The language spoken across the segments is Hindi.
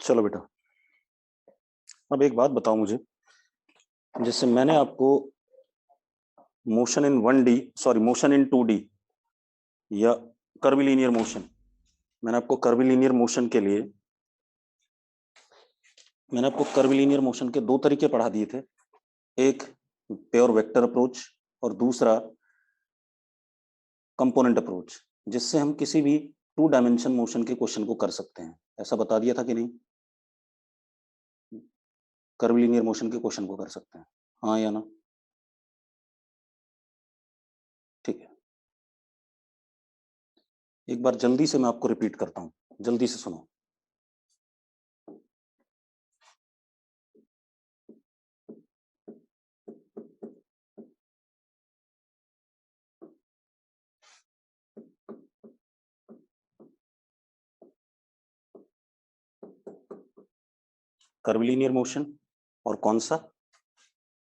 चलो बेटा, अब एक बात बताओ मुझे। जैसे मैंने आपको motion in 1D, sorry motion in 2D या कर्विलीनियर मोशन, मैंने आपको कर्विलीनियर मोशन के लिए मैंने आपको कर्विलीनियर मोशन के दो तरीके पढ़ा दिए थे। एक प्योर वेक्टर अप्रोच और दूसरा कंपोनेंट अप्रोच, जिससे हम किसी भी 2 डायमेंशन मोशन के क्वेश्चन को कर सकते हैं। ऐसा बता दिया था कि नहीं? कर्विलीनियर मोशन के क्वेश्चन को कर सकते हैं, हाँ या ना? ठीक है, एक बार जल्दी से मैं आपको रिपीट करता हूं, जल्दी से सुनो। कर्विलीनियर मोशन और कौन सा?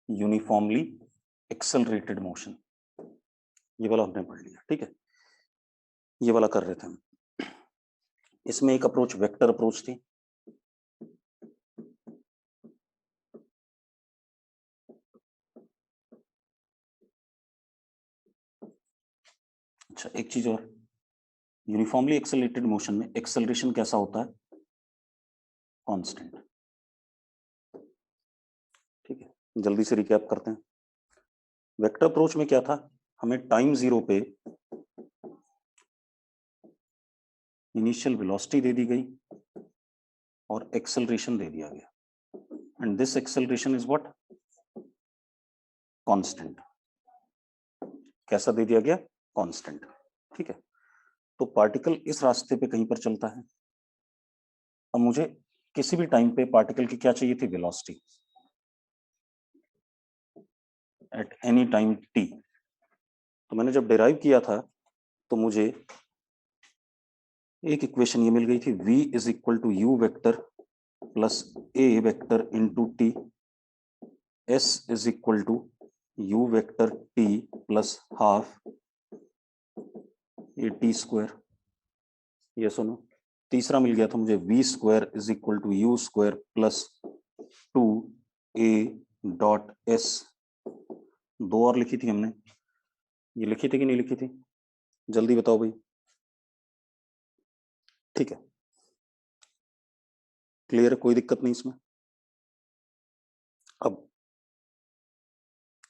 यूनिफॉर्मली एक्सेलरेटेड मोशन, ये वाला हमने पढ़ लिया। ठीक है, ये वाला कर रहे थे हम। इसमें एक अप्रोच वेक्टर अप्रोच थी, अच्छा एक चीज और, यूनिफॉर्मली एक्सेलरेटेड मोशन में एक्सेलरेशन कैसा होता है? कांस्टेंट। ठीक है, जल्दी से रिकैप करते हैं। वेक्टर अप्रोच में क्या था? हमें टाइम 0 पे इनिशियल वेलोसिटी दे दी गई और एक्सेलरेशन दे दिया गया, and this acceleration is what? Constant. कैसा दे दिया गया? कांस्टेंट। ठीक है, तो पार्टिकल इस रास्ते पे कहीं पर चलता है। अब मुझे किसी भी टाइम पे पार्टिकल की क्या चाहिए थी? Velocity at any time t। तो मैंने जब डिराइव किया था तो मुझे एक इक्वेशन ये मिल गई थी, v is equal to U vector plus a vector into T, s is equal to U vector t plus half A T square. ये सुनो, तीसरा मिल गया था मुझे, v square is equal to U square plus 2a dot s। दो और लिखी थी हमने, ये लिखी थी कि नहीं लिखी थी? जल्दी बताओ भाई। ठीक है, क्लियर है, कोई दिक्कत नहीं इसमें। अब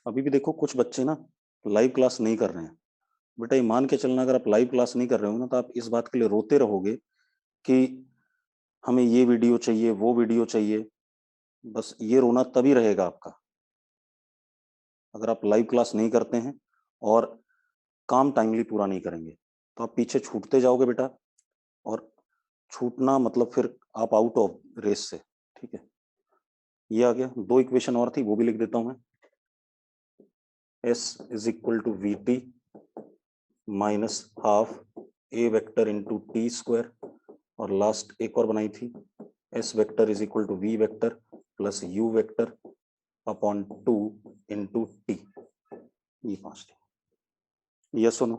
अभी भी देखो कुछ बच्चे ना लाइव क्लास नहीं कर रहे हैं। बेटा ये मान के चलना, अगर आप लाइव क्लास नहीं कर रहे हो ना तो आप इस बात के लिए रोते रहोगे कि हमें ये वीडियो चाहिए, वो वीडियो चाहिए। बस ये रोना तभी रहेगा आपका अगर आप लाइव क्लास नहीं करते हैं और काम टाइमली पूरा नहीं करेंगे, तो आप पीछे छूटते जाओगे बेटा, और छूटना मतलब फिर आप आउट ऑफ रेस से। ठीक है, ये आ गया। दो इक्वेशन और थी, वो भी लिख देता हूं मैं। s is equal to V T minus half A vector into T square, और लास्ट एक और बनाई थी, s vector is equal to V vector plus U vector upon 2 into T. ये पांच थी, ये सुनो।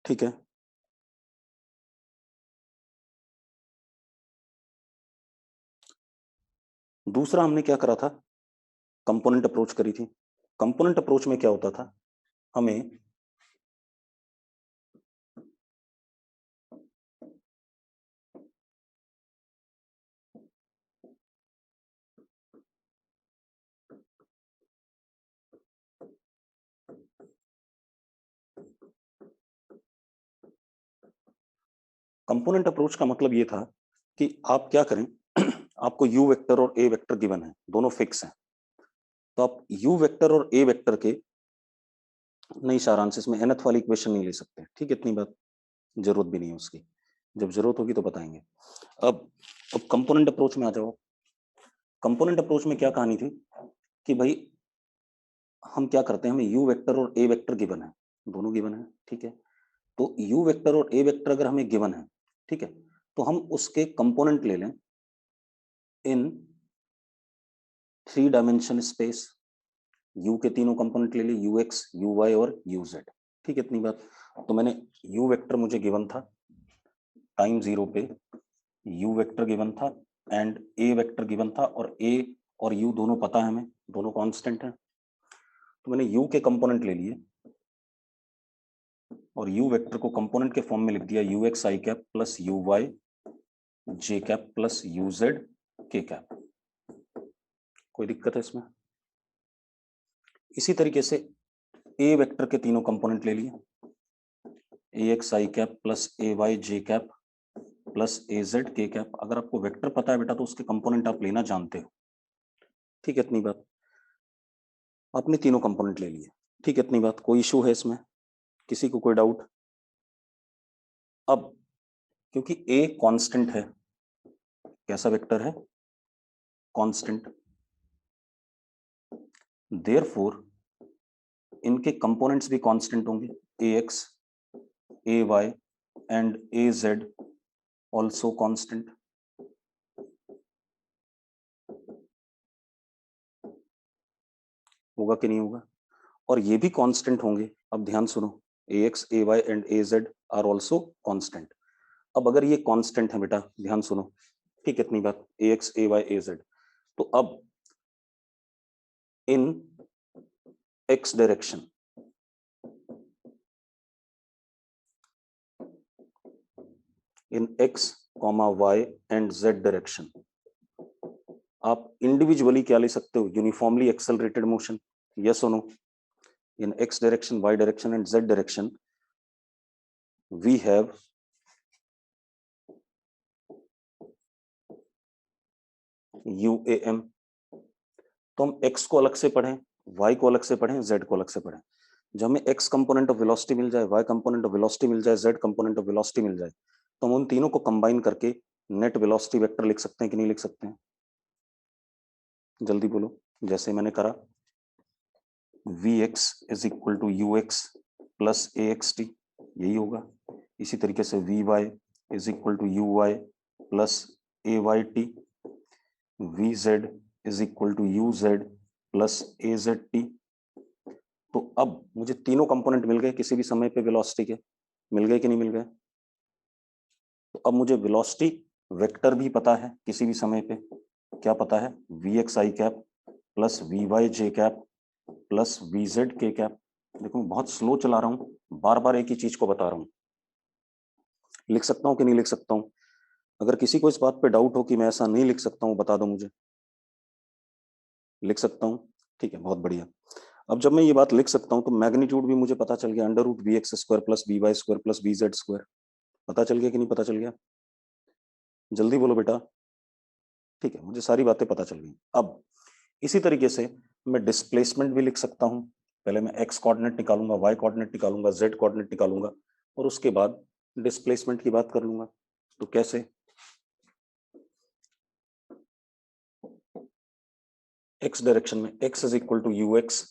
ठीक है, दूसरा हमने क्या करा था? कंपोनेंट अप्रोच करी थी। कंपोनेंट अप्रोच में क्या होता था? हमें कंपोनेंट अप्रोच का मतलब ये था कि आप क्या करें, आपको यू वेक्टर और ए वेक्टर गिवन है, दोनों फिक्स हैं, तो आप यू वेक्टर और ए वेक्टर के, नहीं सारांश इसमें nth वाली इक्वेशन नहीं ले सकते। ठीक है, इतनी बात जरूरत भी नहीं है उसकी, जब जरूरत होगी तो बताएंगे। अब कंपोनेंट अप्रोच में आ जाओ। कंपोनेंट अप्रोच में क्या कहानी थी कि भाई हम क्या करते हैं, हमें यू वेक्टर और ए वेक्टर गिवन है, दोनों गिवन है। ठीक है, तो यू वेक्टर और ए वेक्टर अगर हमें गिवन है, ठीक है, तो हम उसके कंपोनेंट ले लें इन 3 डायमेंशन स्पेस। यू के तीनों कंपोनेंट ले लिए, यू एक्स, यू वाई और यू जेड। ठीक है, इतनी बात। तो मैंने यू वेक्टर मुझे गिवन था, टाइम 0 पे u वेक्टर गिवन था एंड a वेक्टर गिवन था, और a और u दोनों पता है हमें, दोनों कांस्टेंट हैं। तो मैंने u के कंपोनेंट ले लिए और u वेक्टर को कंपोनेंट के फॉर्म में लिख दिया ux i cap plus uy j cap plus uz k cap. कोई दिक्कत है इसमें? इसी तरीके से a वेक्टर के तीनों कंपोनेंट ले लिए, ax i cap plus ay j cap plus az k cap. अगर आपको वेक्टर पता है बेटा तो उसके कंपोनेंट आप लेना जानते हो, ठीक है? इतनी बात। आपने तीनों कंपोनेंट ले लिए, ठीक है? इतनी बात। कोई इशू है इसमें? किसी को कोई डाउट? अब क्योंकि a कांस्टेंट है, कैसा वेक्टर है? कांस्टेंट, देयरफॉर इनके कंपोनेंट्स भी कांस्टेंट होंगे, ax ay and az also constant. होगा कि नहीं होगा? और ये भी कांस्टेंट होंगे। अब ध्यान सुनो, ax ay and az are also constant. अब अगर ये कांस्टेंट है बेटा, ध्यान सुनो, ठीक है? इतनी बात, ax ay az। तो अब in x direction, in x, y and z direction आप इंडिविजुअली क्या ले सकते हो? यूनिफॉर्मली एक्सेलरेटेड मोशन, यस और no? In x direction, y direction and z direction we have UAM। तो हम x को अलग से पढ़ें, y को अलग से पढ़ें, z को अलग से पढ़ें। जब हमें x कंपोनेंट ऑफ वेलोसिटी मिल जाए, y कंपोनेंट ऑफ वेलोसिटी मिल जाए, z कंपोनेंट ऑफ वेलोसिटी मिल जाए, तो हम उन तीनों को कंबाइन करके नेट वेलोसिटी वेक्टर लिख सकते हैं कि नहीं लिख सकते हैं? जल्दी बोलो। जैसे मैंने करा, Vx is equal to ux plus axt, यही होगा। इसी तरीके से Vy is equal to uy plus ayt, Vz is equal to uz plus azt। तो अब मुझे तीनों कंपोनेंट मिल गए किसी भी समय पे वेलोसिटी के, मिल गए कि नहीं मिल गए? तो अब मुझे वेलोसिटी वेक्टर भी पता है किसी भी समय पे, क्या पता है? Vx i cap plus Vy j cap plus Vz k cap. देखो मैं बहुत स्लो चला रहा हूँ, बार बार एक ही चीज को बता रहा हूँ। लिख सकता हूँ कि नहीं लिख सकता हूँ? अगर किसी को इस बात पे डाउट हो कि मैं ऐसा नहीं लिख सकता हूँ, बता दो मुझे। लिख सकता हूँ, ठीक है, बहुत बढ़िया। अब जब मैं ये बात लिख सकता हूँ तो मैग्नीट्यूड भी मुझे पता चल गया, under root Vx square plus Vy square plus Vz square. पता चल गया कि नहीं पता चल गया? जल्दी बोलो बेटा। ठीक है, मुझे सारी बातें पता चल गई। अब इसी तरीके से मैं डिस्प्लेसमेंट भी लिख सकता हूँ। पहले मैं x कोऑर्डिनेट निकालूंगा, y कोऑर्डिनेट निकालूंगा, z कोऑर्डिनेट निकालूंगा, और उसके बाद डिस्प्लेसमेंट की बात कर लूंगा। तो कैसे? x डायरेक्शन में x is equal to ux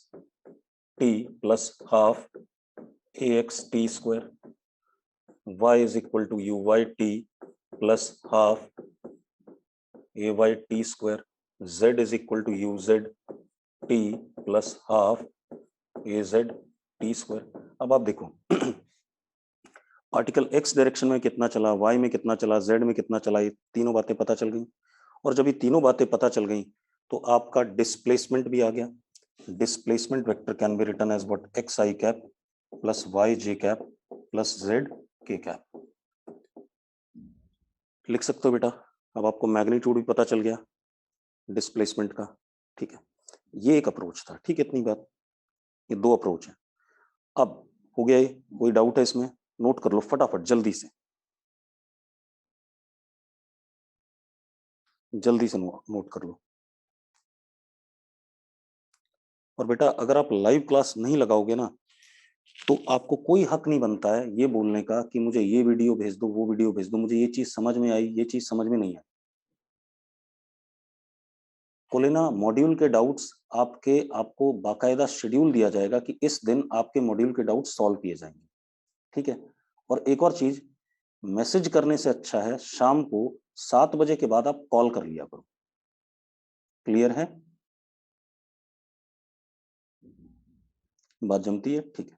t plus half ax t square, y is equal to uy t plus half ay t square, z is equal to uz t plus half az t square. अब आप देखो पार्टिकल x डायरेक्शन में कितना चला, y में कितना चला, z में कितना चला, ये तीनों बातें पता चल गई। और जब ये तीनों बातें पता चल गई तो आपका डिस्प्लेसमेंट भी आ गया। Displacement vector can be written as what? X I cap plus Y J cap plus Z K cap. लिख सकते हो बेटा। अब आपको मैग्नीट्यूड भी पता चल गया डिस्प्लेसमेंट का, ठीक है? ये एक अप्रोच था, ठीक है? इतनी बात। ये दो अप्रोच है। अब हो गया ये? कोई डाउट है इसमें? नोट कर लो फटाफट, जल्दी से, जल्दी से नोट कर लो। और बेटा अगर आप लाइव क्लास नहीं लगाओगे ना तो आपको कोई हक नहीं बनता है ये बोलने का कि मुझे ये वीडियो भेज दो, वो वीडियो भेज दो, मुझे ये चीज समझ में आई, ये चीज समझ में नहीं आई। कोलेना मॉड्यूल के डाउट्स आपको बाकायदा शेड्यूल दिया जाएगा कि इस दिन आपके मॉड्यूल के डाउट्स सॉल्व किए जाएंगे, ठीक है? और एक और चीज, मैसेज करने से अच्छा है शाम को 7 बजे के बाद आप कॉल कर लिया करो। क्लियर है? बात जमती है? ठीक है,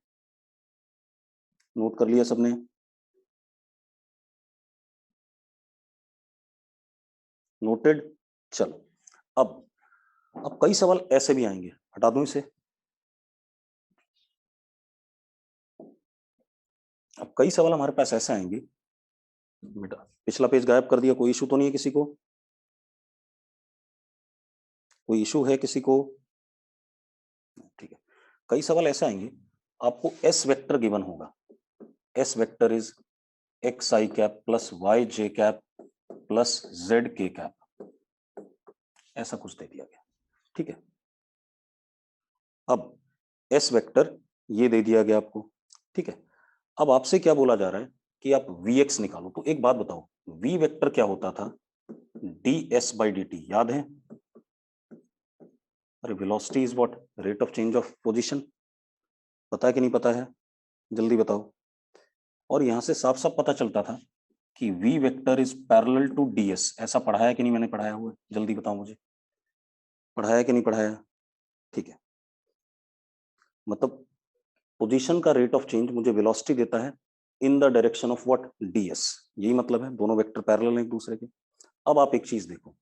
नोट कर लिया सबने? नोटेड। चलो अब कई सवाल ऐसे भी आएंगे, हटा दूं इसे। अब कई सवाल हमारे पास ऐसे आएंगे, बेटा पिछला पेज गायब कर दिया, कोई इशू तो नहीं है किसी को? कोई इशू है किसी को? ठीक है। कई सवाल ऐसे आएंगे, आपको एस वेक्टर गिवन होगा, S vector is X I cap plus Y J cap plus Z K cap, ऐसा कुछ दे दिया गया। ठीक है। अब एस वेक्टर ये दे दिया गया आपको। ठीक है। अब आपसे क्या बोला जा रहा है कि आप वी एक्स निकालो। तो एक बात बताओ, वी वेक्टर क्या होता था? D S by D T, याद है? अरे velocity is what? Rate of change of position. पता है कि नहीं पता है? जल्दी बताओ। और यहां से साफ साफ पता चलता था कि V vector is parallel to D S. ऐसा पढ़ाया कि नहीं मैंने? पढ़ाया हुआ है? जल्दी बताओ मुझे, पढ़ाया कि नहीं पढ़ाया? ठीक है। मतलब पोजीशन का रेट ऑफ चेंज मुझे वेलोसिटी देता है in the direction of what? D S. यही मतलब है, दोनों वेक्टर पैरेलल हैं एक दूसरे के। अब आप एक चीज देखो,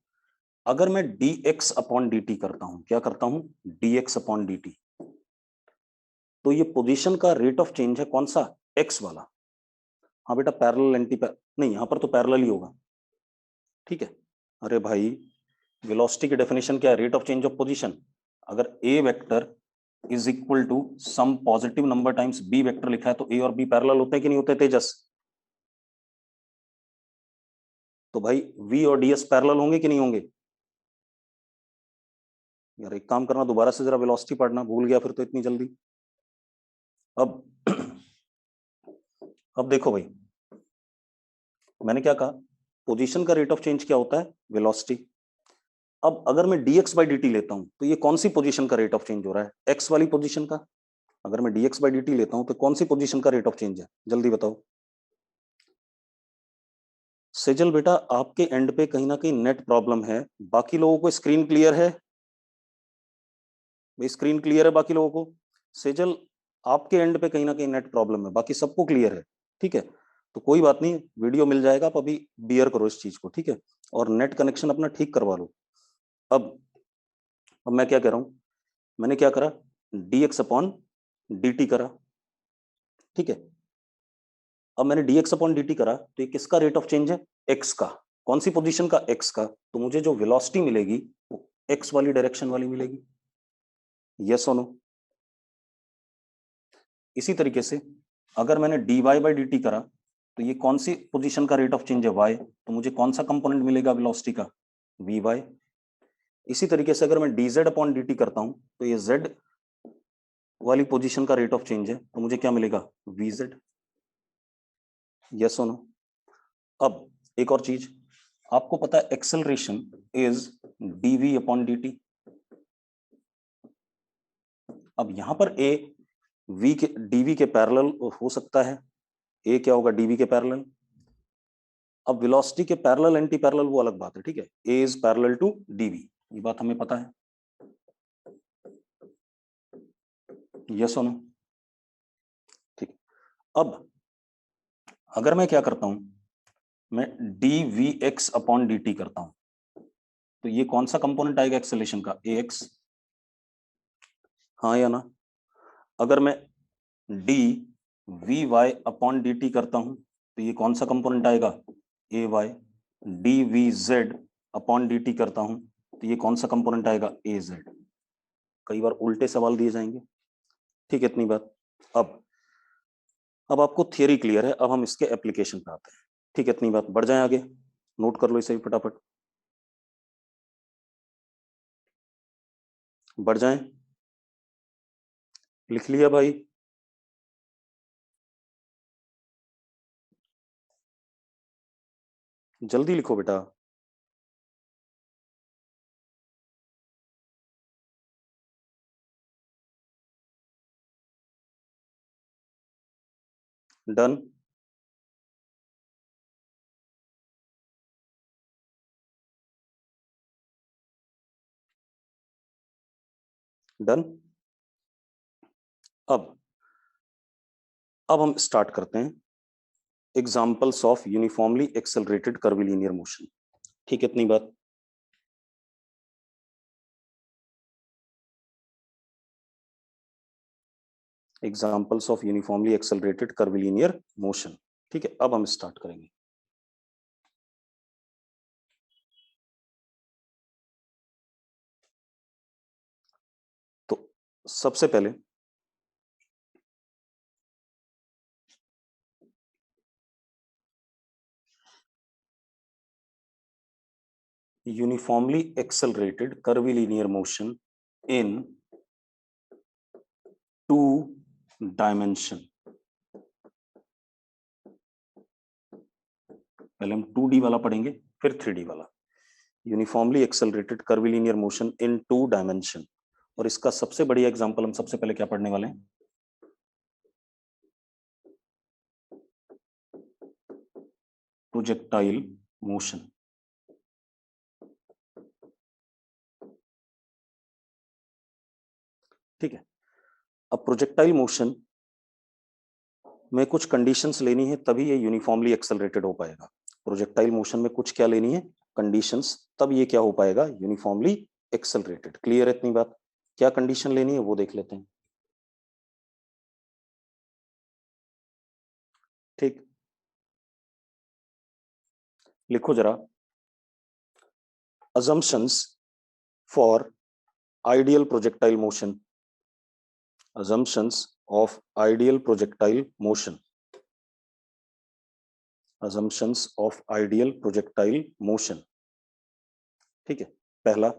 अगर मैं D x upon d t करता हूं, क्या करता हूं? D x upon d T, तो ये पोजीशन का रेट ऑफ चेंज है कौन सा? एक्स वाला। हाँ बेटा, पैरेलल एंटी नहीं, यहां पर तो पैरेलल ही होगा। ठीक है। अरे भाई, वेलोसिटी की डेफिनेशन क्या है? Rate of change of position. अगर A vector is equal to some positive number times B vector लिखा है, तो ए और बी पैरेलल होते हैं कि नहीं होते तेजस? तो भाई वी और डी एस पैरेलल होंगे कि नहीं होंगे? यार एक काम करना, दोबारा से जरा वेलोसिटी पढ़ना, भूल गया फिर तो इतनी जल्दी। अब अब देखो भाई, मैंने क्या कहा? पोजीशन का रेट ऑफ चेंज क्या होता है? वेलोसिटी। अब अगर मैं dx बाई dt लेता हूं, तो ये कौन सी पोजीशन का रेट ऑफ चेंज हो रहा है? x वाली पोजीशन का। अगर मैं dx बाई dt लेता हूं तो कौन सी पोजीशन का रेट ऑफ चेंज है? जल्दी बताओ। सेजल बेटा, आपके एंड पे कहीं ना कहीं नेट प्रॉब्लम है, बाकी लोगों को स्क्रीन क्लियर है? भाई स्क्रीन क्लियर है बाकी लोगों को? सेजल, आपके एंड पे कहीं ना कहीं नेट प्रॉब्लम है, बाकी सबको क्लियर है? ठीक है, तो कोई बात नहीं, वीडियो मिल जाएगा, आप अभी बियर करो इस चीज को, ठीक है? और नेट कनेक्शन अपना ठीक करवा लो। अब अब मैं क्या कह रहा हूं, मैंने क्या करा? dx अपॉन dt करा। ठीक है। अब मैंने dx अपॉन dt करा, तो ये किसका रेट ऑफ चेंज है? x का। कौन सी पोजीशन का? x का। तो मुझे जो वेलोसिटी मिलेगी वो x वाली डायरेक्शन वाली मिलेगी। यस और नो? इसी तरीके से अगर मैंने dy बाई dt करा, तो ये कौन सी पोजीशन का रेट ऑफ चेंज है? y। तो मुझे कौन सा कंपोनेंट मिलेगा वेलोसिटी का? vy। इसी तरीके से अगर मैं dz अपॉन dt करता हूं, तो ये z वाली पोजीशन का रेट ऑफ चेंज है, तो मुझे क्या मिलेगा? vz। यस और नो? अब एक और चीज, आपको पता है acceleration is dv upon dt। अब यहां पर a v के dv के पैरेलल हो सकता है। a क्या होगा? dv के पैरेलल। अब वेलोसिटी के पैरेलल एंटी पैरेलल वो अलग बात है, ठीक है? a is parallel to dv, ये बात हमें पता है। यस और नो? ठीक। अब अगर मैं क्या करता हूं, मैं dvx अपॉन dt करता हूं, तो ये कौन सा कंपोनेंट आएगा एक्सेलरेशन का? ax। हाँ या ना? अगर मैं d v y upon d t करता हूं, तो ये कौन सा कंपोनेंट आएगा? A y. D v z upon d t करता हूं, तो ये कौन सा कंपोनेंट आएगा? A z. कई बार उल्टे सवाल दिए जाएंगे। ठीक है, इतनी बात। अब आपको थियरी क्लियर है, अब हम इसके एप्लीकेशन पे आते हैं। ठीक है, इतनी बात। बढ़ जाए आगे, नोट कर लो इसे फटाफट, बढ़ जाए। लिख लिया भाई? जल्दी लिखो बेटा। डन? डन? अब अब हम स्टार्ट करते हैं examples of uniformly accelerated curvilinear motion. ठीक है, इतनी बात। Examples of uniformly accelerated curvilinear motion. ठीक है, अब हम स्टार्ट करेंगे। तो सबसे पहले uniformly accelerated curvilinear motion in 2 dimension. पहले हम 2D वाला पढ़ेंगे, फिर 3D वाला। Uniformly accelerated curvilinear motion in 2 dimension. और इसका सबसे बढ़िया एग्जांपल हम सबसे पहले क्या पढ़ने वाले हैं? Projectile motion. ठीक है, अब प्रोजेक्टाइल मोशन में कुछ कंडीशंस लेनी है, तभी ये यूनिफॉर्मली एक्सेलरेटेड हो पाएगा। प्रोजेक्टाइल मोशन में कुछ क्या लेनी है? कंडीशंस, तब ये क्या हो पाएगा? Uniformly accelerated. क्लियर है इतनी बात? क्या कंडीशन लेनी है वो देख लेते हैं। ठीक, लिखो जरा, assumptions for ideal projectile motion। assumptions of ideal projectile motion। assumptions of ideal projectile motion। ठीक है, पहला,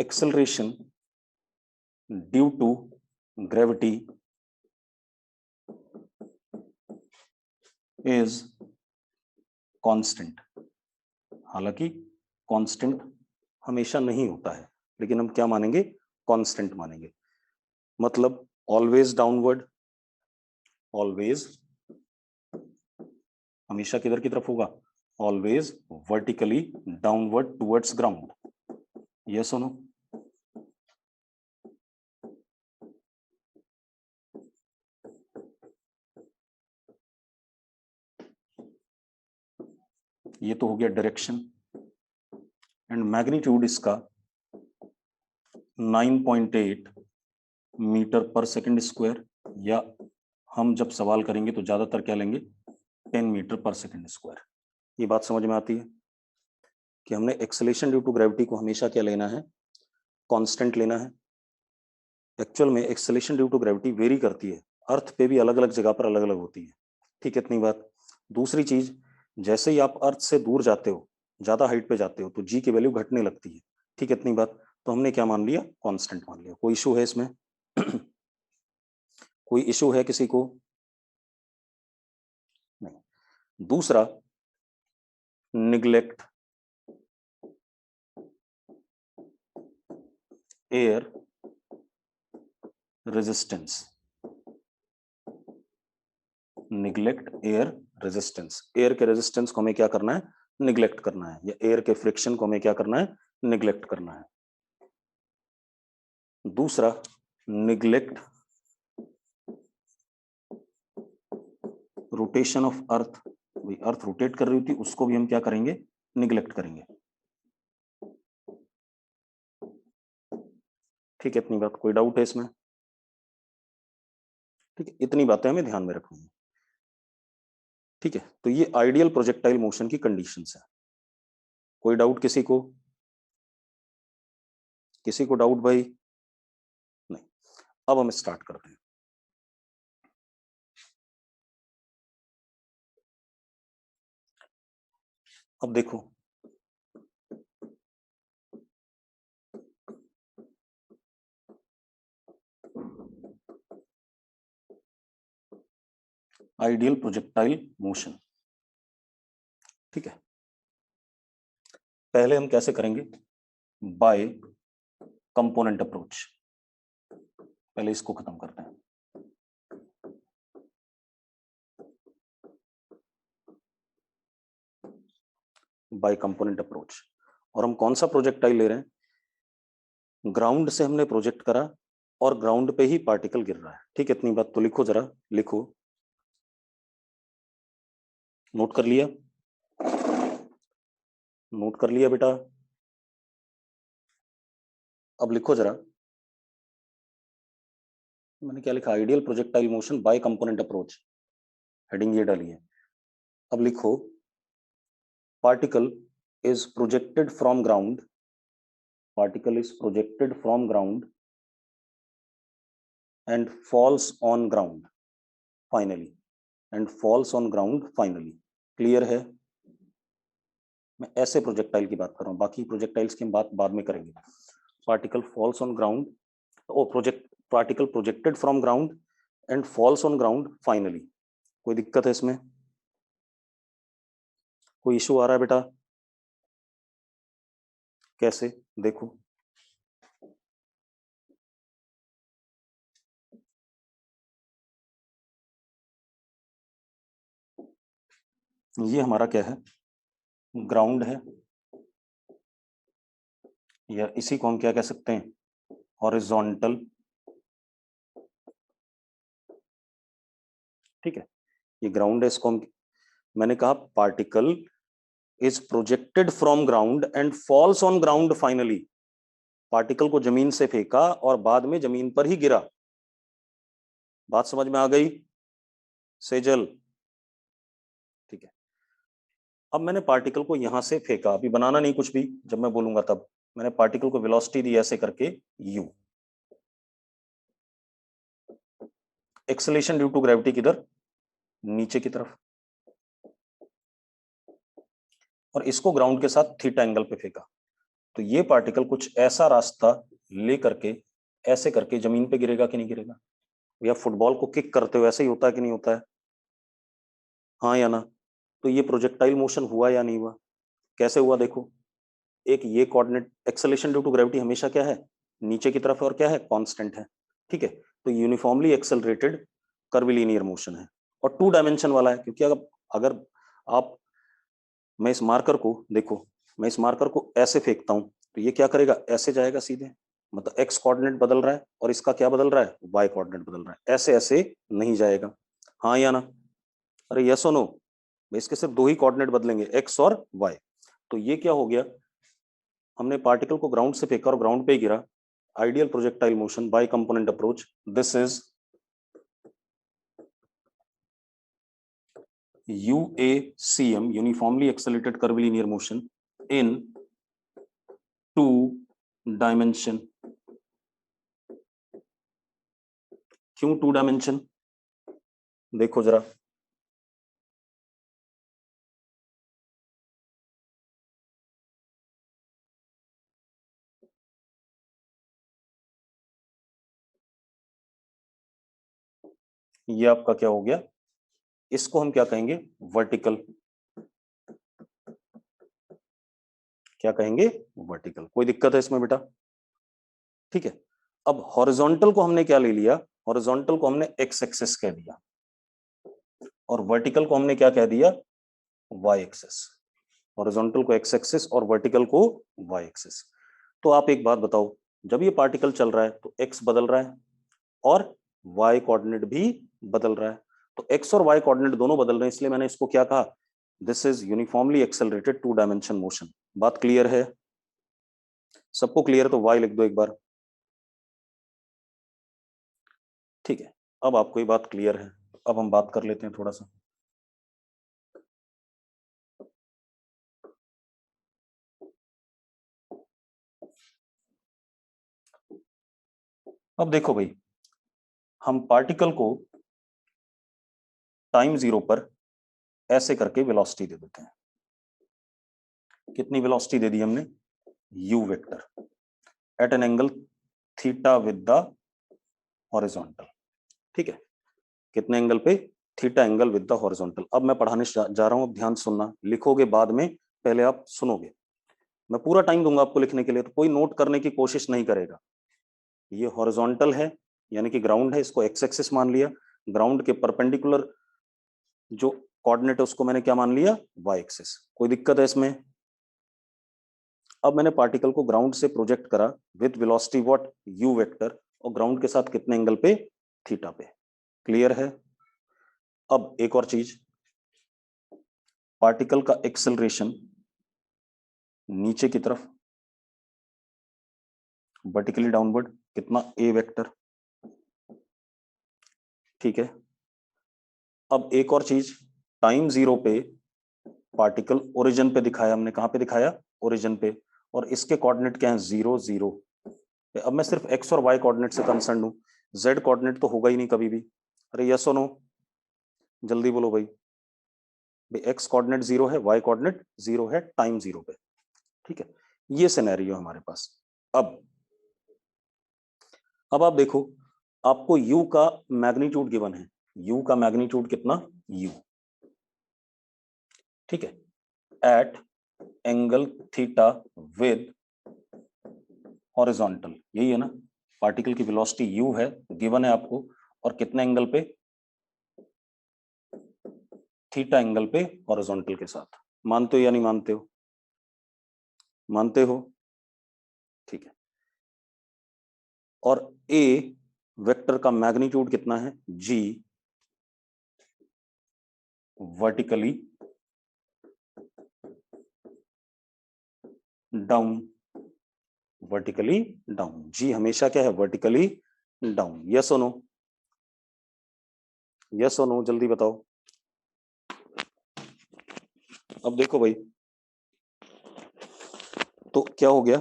acceleration due to gravity is constant। हालांकि कांस्टेंट हमेशा नहीं होता है, लेकिन हम क्या मानेंगे? कांस्टेंट मानेंगे। मतलब ऑलवेज डाउनवर्ड, ऑलवेज हमेशा किधर की तरफ होगा? Always vertically downward towards ground. Yes और नो? ये तो हो गया डायरेक्शन। एंड मैग्नीट्यूड इसका 9.8 मीटर पर सेकंड स्क्वायर, या हम जब सवाल करेंगे तो ज्यादातर क्या लेंगे? 10 मीटर पर सेकंड स्क्वायर। ये बात समझ में आती है कि हमने एक्सेलेरेशन ड्यू टू ग्रेविटी को हमेशा क्या लेना है? कांस्टेंट लेना है। एक्चुअल में acceleration due to gravity vary करती है, अर्थ पे भी अलग अलग जगह पर अलग अलग होती है। ठीक है, इतनी बात। दूसरी चीज, जैसे ही आप अर्थ से दूर जाते हो, ज्यादा हाइट पे जाते हो, तो जी की वैल्यू घटने लगती है। ठीक है, इतनी बात। तो हमने क्या मान लिया? कांस्टेंट मान लिया। कोई इशू है इसमें? कोई इशू है किसी को? नहीं। दूसरा, neglect air resistance. Neglect air resistance. Air के रेजिस्टेंस को हमें क्या करना है? निग्लेक्ट करना है। या एयर के फ्रिक्शन को हमें क्या करना है? निग्लेक्ट करना है। दूसरा, neglect rotation of earth. Earth rotate कर रही होती, उसको भी हम क्या करेंगे? निग्लेक्ट करेंगे। ठीक है, इतनी बात। कोई डाउट है इसमें? ठीक है, इतनी बातें हमें ध्यान में रखनी है। ठीक है, तो ये आइडियल प्रोजेक्टाइल मोशन की कंडीशंस है। कोई डाउट किसी को? किसी को डाउट भाई? नहीं। अब हम स्टार्ट करते हैं। अब देखो, आइडियल प्रोजेक्टाइल मोशन। ठीक है, पहले हम कैसे करेंगे? By component approach. पहले इसको खत्म करते हैं। By component approach. और हम कौन सा प्रोजेक्टाइल ले रहे हैं? ग्राउंड से हमने प्रोजेक्ट करा और ग्राउंड पे ही पार्टिकल गिर रहा है। ठीक है, इतनी बात। तो लिखो जरा, लिखो। नोट कर लिया? नोट कर लिया बेटा? अब लिखो जरा, मैंने क्या लिखा, ideal projectile motion by component approach, heading ये डाली है। अब लिखो particle is projected from ground, particle is projected from ground and falls on ground finally, and falls on ground finally। Clear है? मैं ऐसे प्रोजेक्टाइल की बात कर रहा हूँ, बाकी प्रोजेक्टाइल्स की हम बात बाद में करेंगे। Particle falls on ground, O particle projected from ground and falls on ground finally. कोई दिक्कत है इसमें? कोई इशू आ रहा है बेटा? कैसे? देखो, ये हमारा क्या है, ग्राउंड है, या इसी को हम क्या कह सकते हैं, हॉरिजॉन्टल। ठीक है, ये ग्राउंड है, इसको हम, मैंने कहा particle is projected from ground and falls on ground finally. Particle को जमीन से फेंका और बाद में जमीन पर ही गिरा। बात समझ में आ गई सेजल? ठीक है, अब मैंने पार्टिकल को यहां से फेंका, अभी बनाना नहीं कुछ भी, जब मैं बोलूंगा तब। मैंने पार्टिकल को वेलोसिटी दी ऐसे करके u, acceleration due to gravity किधर, नीचे की तरफ, और इसको ग्राउंड के साथ थीटा एंगल पे फेंका। तो ये पार्टिकल कुछ ऐसा रास्ता ले करके ऐसे करके जमीन पे गिरेगा कि नहीं गिरेगा? या फुटबॉल को किक करते हुए ऐसे ही होता है कि नहीं होता है? हाँ या ना? तो ये प्रोजेक्टाइल मोशन हुआ या नहीं हुआ? कैसे हुआ देखो, एक ये coordinate, acceleration due to gravity हमेशा क्या है, नीचे की तरफ, और क्या है, कांस्टेंट है। ठीक है, तो यूनिफॉर्मली एक्सेलरेटेड कर्विलीनियर मोशन है, और 2 डायमेंशन वाला है, क्योंकि अगर अगर आप, मैं इस मार्कर को देखो, मैं इस मार्कर को ऐसे फेंकता हूं तो ये क्या करेगा, ऐसे जाएगा सीधे, मतलब एक्स कोऑर्डिनेट बदल रहा है और इसका क्या बदल रहा है, वाई कोऑर्डिनेट बदल रहा है, ऐसे ऐसे नहीं जाएगा। हाँ या ना? अरे यस और नो? इसके सिर्फ 2 ही कोऑर्डिनेट बदलेंगे, एक्स और वाई। तो ये क्या हो गया, हमने पार्टिकल को ग्राउंड से फेंका और ग्राउंड पे ही गिरा। Ideal projectile motion by component approach, this is UACM, uniformly accelerated curvilinear motion in 2 dimension. क्यों 2 डायमेंशन? देखो जरा, ये आपका क्या हो गया, इसको हम क्या कहेंगे, वर्टिकल। क्या कहेंगे, वर्टिकल। कोई दिक्कत है इसमें बेटा? ठीक है, अब हॉरिजॉन्टल को हमने क्या ले लिया, हॉरिजॉन्टल को हमने एक्स एक्सिस कह दिया, और वर्टिकल को हमने क्या कह दिया, वाई एक्सिस। हॉरिजॉन्टल को एक्स एक्सिस और वर्टिकल को वाई एक्सिस। तो आप एक बात बताओ, जब ये पार्टिकल चल रहा है तो एक्स बदल रहा है और वाई कोऑर्डिनेट भी बदल रहा है। तो एक्स और वाई कोऑर्डिनेट दोनों बदल रहे हैं, इसलिए मैंने इसको क्या कहा, this is uniformly accelerated 2 dimension motion. बात क्लियर है? सबको क्लियर है तो वाई लिख दो एक बार। ठीक है, अब आपको ये बात क्लियर है, अब हम बात कर लेते हैं थोड़ा सा। अब देखो भाई, हम पार्टिकल को टाइम 0 पर ऐसे करके वेलोसिटी दे देते हैं। कितनी वेलोसिटी दे दी हमने, u vector eight an angle theta with the horizontal. ठीक है, कितने एंगल पे, theta angle with the horizontal. अब मैं पढ़ाने जा रहा हूं, अब ध्यान सुनना, लिखोगे बाद में, पहले आप सुनोगे। मैं पूरा टाइम दूंगा आपको लिखने के लिए, तो कोई नोट करने की कोशिश नहीं करेगा। ये हॉरिजॉन्टल है, यानी कि ग्राउंड है, इसको एक्स एक्सिस मान लिया। ग्राउंड के परपेंडिकुलर जो कोऑर्डिनेट है उसको मैंने क्या मान लिया, वाई एक्सिस। कोई दिक्कत है इसमें? अब मैंने पार्टिकल को ग्राउंड से प्रोजेक्ट करा with velocity what, u vector, और ग्राउंड के साथ कितने एंगल पे, थीटा पे। क्लियर है? अब एक और चीज, पार्टिकल का एक्सेलरेशन नीचे की तरफ वर्टिकली डाउनवर्ड कितना ए वेक्टर, ठीक है। अब एक और चीज, टाइम 0 पे पार्टिकल ओरिजिन पे दिखाया हमने, कहां पे दिखाया, ओरिजिन पे, और इसके कोऑर्डिनेट क्या है, 0 0। अब मैं सिर्फ एक्स और वाई कोऑर्डिनेट से कंसर्न हूं, जेड कोऑर्डिनेट तो होगा ही नहीं कभी भी। अरे यस और नो, जल्दी बोलो भाई। भाई एक्स कोऑर्डिनेट 0 है, वाई कोऑर्डिनेट 0 है, टाइम 0 पे, ठीक है। ये सिनेरियो हमारे पास। अब आप देखो, आपको u का मैग्नीट्यूड गिवन है, u का मैग्नीट्यूड कितना, u, ठीक है, at angle theta with horizontal, यही है ना। पार्टिकल की वेलोसिटी u है, गिवन है आपको, और कितने एंगल पे, थीटा एंगल पे हॉरिजॉन्टल के साथ। मानते हो या नहीं मानते हो, मानते हो, ठीक है। और a वेक्टर का मैग्नीट्यूड कितना है, g, vertically down, vertically down, g हमेशा क्या है, वर्टिकली डाउन। यस और नो, यस और नो, जल्दी बताओ। अब देखो भाई, तो क्या हो गया,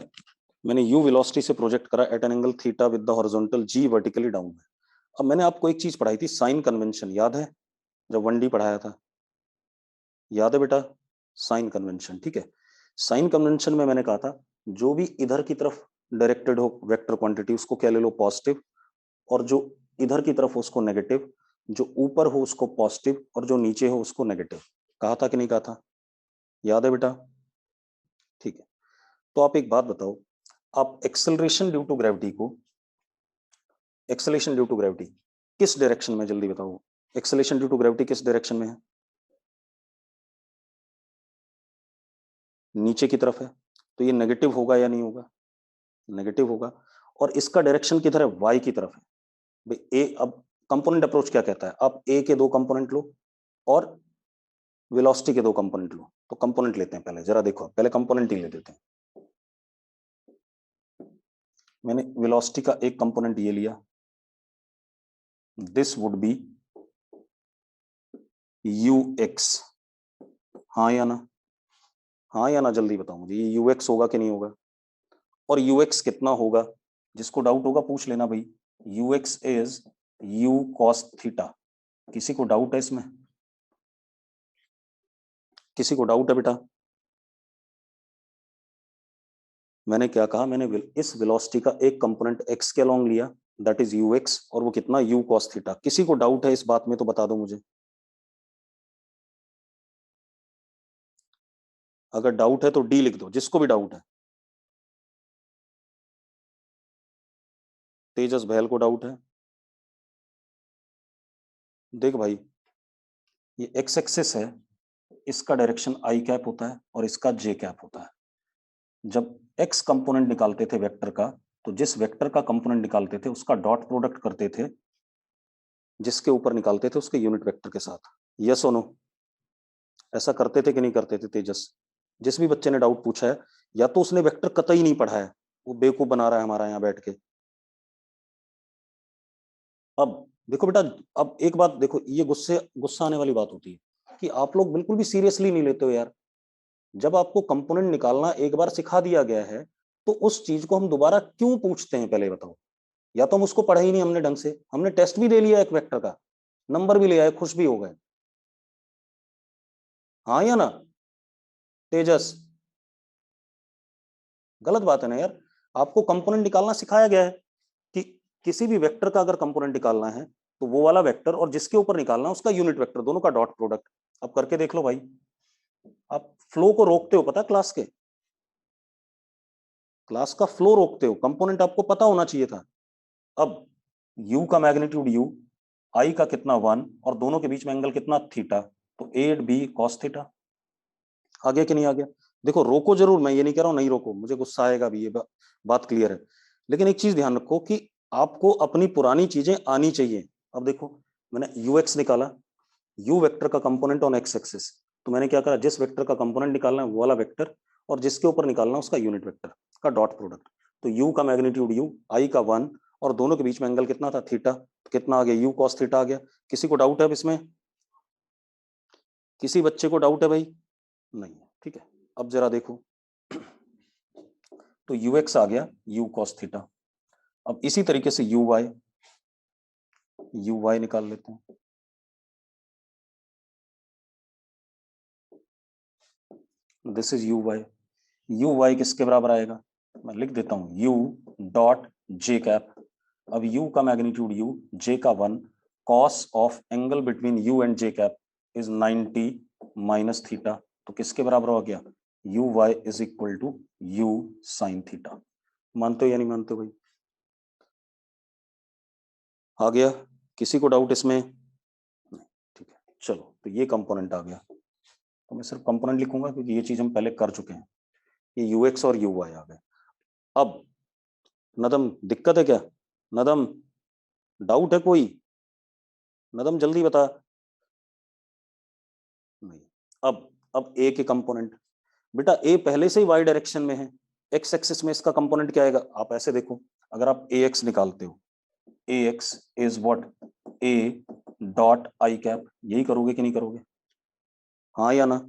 मैंने u वेलोसिटी से प्रोजेक्ट करा at an angle theta with the horizontal g vertically down है। अब मैंने आपको एक चीज पढ़ाई थी, साइन कन्वेंशन, याद है, जब 1D पढ़ाया था, याद है बेटा, साइन कन्वेंशन, ठीक है। साइन कन्वेंशन में मैंने कहा था, जो भी इधर की तरफ डायरेक्टेड हो वेक्टर क्वांटिटी, उसको क्या ले लो, पॉजिटिव, और जो इधर की तरफ हो उसको नेगेटिव, जो ऊपर हो उसको पॉजिटिव, और जो नीचे हो उसको नेगेटिव। कहा था कि नहीं कहा था, याद है बेटा, ठीक है। तो आप एक बात बताओ, आप एक्सेलरेशन ड्यू टू ग्रेविटी को, एक्सेलेरेशन ड्यू टू ग्रेविटी किस डायरेक्शन में, जल्दी बताओ, एक्सेलेरेशन ड्यू टू ग्रेविटी किस डायरेक्शन में है, नीचे की तरफ है, तो ये नेगेटिव होगा या नहीं होगा, नेगेटिव होगा। और इसका डायरेक्शन किधर है, वाई की तरफ है। भाई ए, अब कंपोनेंट अप्रोच क्या कहता है, आप ए के दो कंपोनेंट लो और वेलोसिटी के दो कंपोनेंट लो। तो कंपोनेंट लेते हैं पहले, जरा देखो, पहले कंपोनेंट ही ले देते हैं। मैंने वेलोसिटी का एक कंपोनेंट ये लिया, this would be you x, हाँ या ना, हाँ या ना, जल्दी बताओ मुझे, ये यू एक्स होगा कि नहीं होगा। और यू एक्स कितना होगा, जिसको डाउट होगा पूछ लेना भाई, you x is you cos theta. किसी को डाउट है इसमें, किसी को डाउट है बेटा। मैंने क्या कहा, मैंने इस वेलोसिटी का एक कंपोनेंट एक्स के अलोंग लिया, दैट इज यू एक्स, और वो कितना, यू कॉस थीटा। किसी को डाउट है इस बात में तो बता दो मुझे, अगर डाउट है तो डी लिख दो, जिसको भी डाउट है। तेजस बहल को डाउट है, देख भाई, ये एक्स एक्सिस है, इसका डायरेक्शन आई कैप होता है और इसका जे कैप होता है। जब एक्स कंपोनेंट निकालते थे वेक्टर का, तो जिस वेक्टर का कंपोनेंट निकालते थे उसका डॉट प्रोडक्ट करते थे जिसके ऊपर निकालते थे उसके यूनिट वेक्टर के साथ। यस और नो, ऐसा करते थे कि नहीं करते थे तेजस। जिस भी बच्चे ने डाउट पूछा है, या तो उसने वेक्टर कतई नहीं पढ़ा है, वो बेवकूफ बना रहा है हमारा यहाँ बैठ के। अब देखो बेटा, अब एक बात देखो, ये गुस्सा आने वाली बात होती है कि आप लोग बिल्कुल भी सीरियसली नहीं लेते हो यार। जब आपको कंपोनेंट निकालना एक बार सिखा दिया गया है, तो उस चीज को हम दोबारा क्यों पूछते हैं, पहले बताओ। या तो हम उसको पढ़ा ही नहीं हमने ढंग से, हमने टेस्ट भी दे लिया एक वेक्टर का, नंबर भी ले आए, खुश भी हो गए, हाँ या ना तेजस। गलत बात है ना यार, आपको कंपोनेंट निकालना सिखाया गया है कि किसी भी वेक्टर का अगर कंपोनेंट निकालना है तो वो वाला वेक्टर और जिसके ऊपर निकालना है उसका यूनिट वेक्टर, दोनों का डॉट प्रोडक्ट। अब करके देख लो भाई, आप फ्लो को रोकते हो, पता है क्लास के, क्लास का फ्लो रोकते हो, कंपोनेंट आपको पता होना चाहिए था। अब u का मैग्नीट्यूड u, i का कितना 1, और दोनों के बीच में एंगल कितना, थीटा, तो ए बी कॉस थीटा। आ गया कि नहीं आ गया। देखो रोको जरूर, मैं ये नहीं कह रहा हूं नहीं रोको, मुझे गुस्सा आएगा भी, ये बात क्लियर है। लेकिन एक चीज ध्यान रखो कि आपको अपनी पुरानी चीजें आनी चाहिए। अब देखो, मैंने यू एक्स निकाला, यू वेक्टर का कंपोनेंट ऑन एक्स एक्सिस, तो मैंने क्या करा, जिस वेक्टर का कंपोनेंट निकालना है वो वाला वेक्टर, और जिसके ऊपर निकालना है उसका यूनिट वेक्टर का डॉट प्रोडक्ट। तो u का मैग्नीट्यूड u, i का 1, और दोनों के बीच में एंगल कितना था, थीटा, तो कितना आ गया, u cos थीटा आ गया। किसी को डाउट है अब इसमें? किसी बच्चे को डाउट है भाई? नहीं है, ठीक है। अब जरा देखो, तो ux आ गया u cos थीटा। अब इसी तरीके से uy निकाल लेते हैं। दिस इज uy किसके बराबर आएगा, मैं लिख देता हूं, u डॉट j कैप। अब u का मैग्नीट्यूड u, j का 1, cos of angle between u and j cap is 90 minus theta, तो किसके बराबर हो गया, uy is equal to u sine theta. मानते हो या नहीं मानते हो भाई? आ गया? किसी को डाउट इसमें? नहीं, ठीक है। चलो, तो ये कंपोनेंट आ गया, तो मैं सिर्फ कंपोनेंट लिखूंगा क्योंकि ये चीज हम पहले कर चुके हैं। ये ux और uy आ गए। अब नदम, दिक्कत है क्या? नदम, डाउट है कोई? नदम जल्दी बता। नहीं। अब ए के कंपोनेंट, बेटा ए पहले से ही वाई डायरेक्शन में है, एक्स एक्सिस में इसका कंपोनेंट क्या आएगा, आप ऐसे देखो, अगर आप ए एक्स निकालते हो, a x is what, a dot i cap, यही करोगे कि नहीं करोगे? हाँ या ना?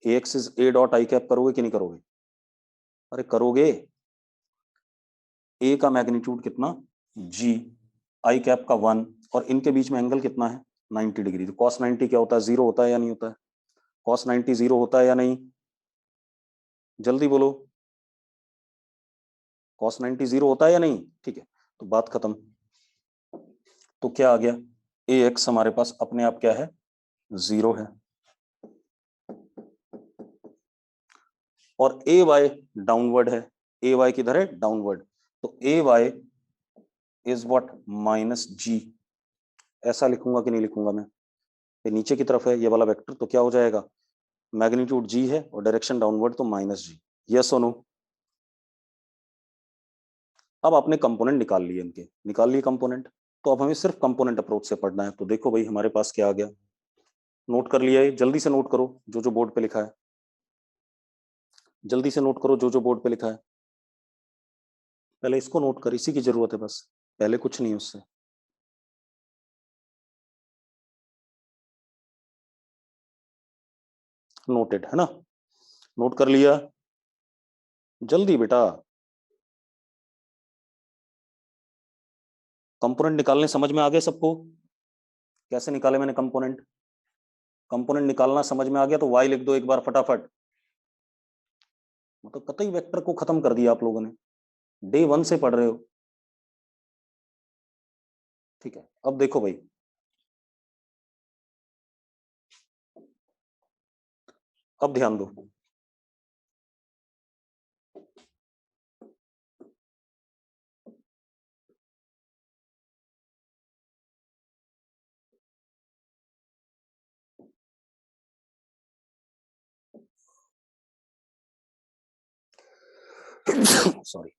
A x is a dot i cap करोगे कि नहीं करोगे? अरे करोगे। ए का मैग्नीट्यूड कितना, जी, आई कैप का 1, और इनके बीच में एंगल कितना है, 90 डिग्री। तो cos 90 क्या होता है, जीरो होता है या नहीं होता है? cos 90 जीरो होता है या नहीं? जल्दी बोलो, cos 90 जीरो होता है या नहीं? ठीक है, तो बात खत्म। तो क्या आ गया, ए एक्स हमारे पास अपने आप क्या है, जीरो है, और ए वाई डाउनवर्ड है। ए वाई किधर है, डाउनवर्ड, तो ए वाई इज व्हाट, माइनस जी। ऐसा लिखूंगा कि नहीं लिखूंगा मैं? ये नीचे की तरफ है ये वाला वेक्टर, तो क्या हो जाएगा, मैग्नीट्यूड जी है और डायरेक्शन डाउनवर्ड, तो माइनस जी। यस और नो? अब आपने कंपोनेंट निकाल लिए, इनके निकाल लिए कंपोनेंट, तो अब हमें सिर्फ कंपोनेंट अप्रोच से पढ़ना है। तो देखो भाई, हमारे पास क्या आ गया, नोट कर लिया है? जल्दी से नोट करो जो जो बोर्ड पे लिखा है, जल्दी से नोट करो जो जो बोर्ड पे लिखा है। पहले इसको नोट कर, इसी की जरूरत है बस, पहले कुछ नहीं उससे। नोटेड है ना? नोट कर लिया? जल्दी बेटा। कंपोनेंट निकालने समझ में आ गए सबको? कैसे निकाले मैंने कंपोनेंट? कंपोनेंट निकालना समझ में आ गया तो वाई लिख दो एक बार फटाफट। मतलब कतई वेक्टर को खत्म कर दिया आप लोगों ने, डे 1 से पढ़ रहे हो। ठीक है, अब देखो भाई, अब ध्यान दो। सॉरी,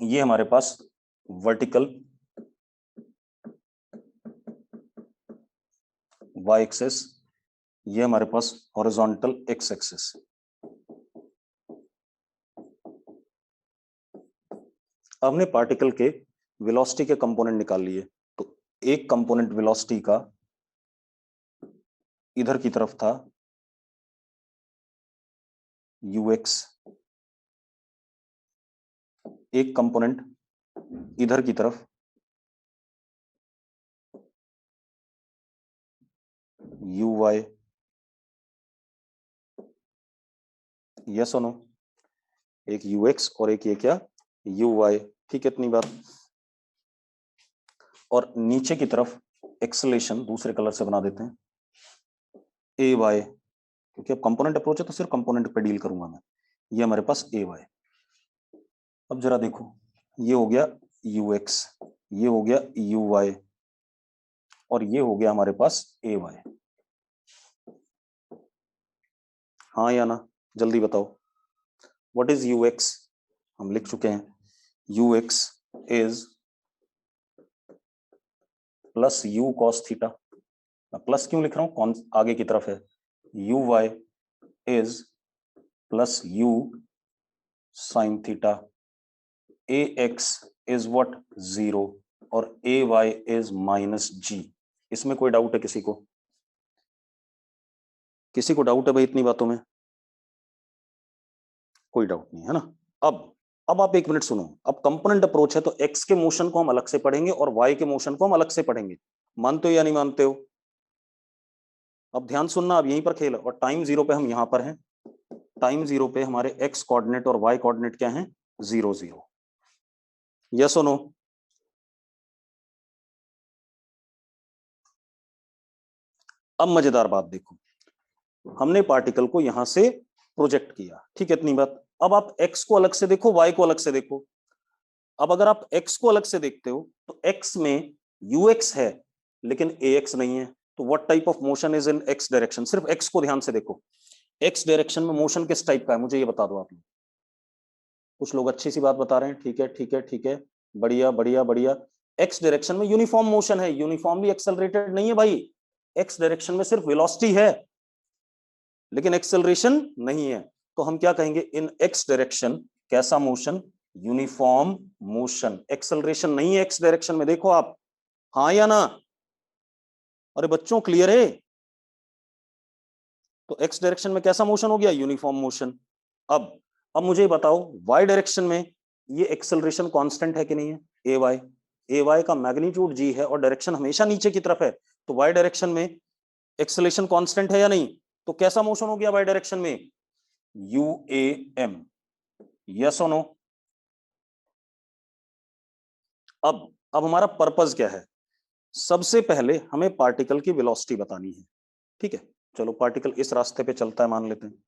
ये हमारे पास वर्टिकल वाई एक्सेस, ये हमारे पास हॉरिजॉन्टल एक्स एक्सेस। हमने पार्टिकल के वेलोसिटी के कंपोनेंट निकाल लिए, तो एक कंपोनेंट वेलोसिटी का इधर की तरफ था ux, एक कंपोनेंट इधर की तरफ uy। यस और नो? एक ux और एक ये क्या, uy। ठीक है, इतनी बात। और नीचे की तरफ एक्सेलेरेशन दूसरे कलर से बना देते हैं, ए वाई, क्योंकि अब कंपोनेंट अप्रोच है तो सिर्फ कंपोनेंट पे डील करूंगा मैं। ये हमारे पास ए वाई। अब जरा देखो, ये हो गया यू एक्स, ये हो गया यू वाई, और ये हो गया हमारे पास ए वाई। हाँ या ना? जल्दी बताओ, व्हाट इज यू एक्स? हम लिख चुके हैं, u x is plus u cos theta. Plus क्यों लिख रहा हूं, कौन आगे की तरफ है, u y is plus u sine theta. A x is what 0 और ए वाई इज -g। इसमें कोई डाउट है किसी को? किसी को डाउट है भाई इतनी बातों में? कोई डाउट नहीं है ना। अब आप एक मिनट सुनो। अब कंपोनेंट अप्रोच है तो एक्स के मोशन को हम अलग से पढ़ेंगे और वाई के मोशन को हम अलग से पढ़ेंगे। मानते हो या नहीं मानते हो? अब ध्यान सुनना, अब यहीं पर खेल है। और टाइम 0 पे हम यहां पर हैं। टाइम 0 पे हमारे एक्स कोऑर्डिनेट और वाई कोऑर्डिनेट क्या हैं? 0 0। यस और नो? अब मजेदार बात देखो, हमने पार्टिकल को यहां से प्रोजेक्ट किया, ठीक है, इतनी बात। अब आप एक्स को अलग से देखो, वाई को अलग से देखो। अब अगर आप एक्स को अलग से देखते हो तो एक्स में यूएक्स है लेकिन ए एक्स नहीं है। तो what type of motion is in x direction? सिर्फ एक्स को ध्यान से देखो, एक्स डायरेक्शन में मोशन किस टाइप का है मुझे ये बता दो आप लोग। कुछ लोग अच्छी सी बात बता रहे हैं, ठीक है ठीक है ठीक है, बढ़िया बढ़िया बढ़िया। एक्स डायरेक्शन में यूनिफॉर्म मोशन है, यूनिफॉर्मली एक्सेलरेटेड नहीं है भाई। एक्स डायरेक्शन में सिर्फ वेलोसिटी है लेकिन एक्सेलरेशन नहीं है। तो हम क्या कहेंगे? इन एक्स डायरेक्शन कैसा मोशन? Uniform motion. एक्सेलरेशन नहीं है एक्स डायरेक्शन में, देखो आप, हाँ या ना? अरे बच्चों क्लियर है? तो एक्स डायरेक्शन में कैसा मोशन हो गया? Uniform motion. अब मुझे बताओ वाई डायरेक्शन में ये एक्सेलरेशन कांस्टेंट है कि नहीं है? ए वाई, ए वाई का मैग्नीट्यूड जी है और डायरेक्शन हमेशा नीचे की तरफ है। तो वाई डायरेक्शन में एक्सेलरेशन कांस्टेंट है या नहीं? तो कैसा मोशन हो गया वाई डायरेक्शन में? U A M. यस और नो? अब हमारा पर्पस क्या है? सबसे पहले हमें पार्टिकल की वेलोसिटी बतानी है, ठीक है। चलो पार्टिकल इस रास्ते पे चलता है मान लेते हैं।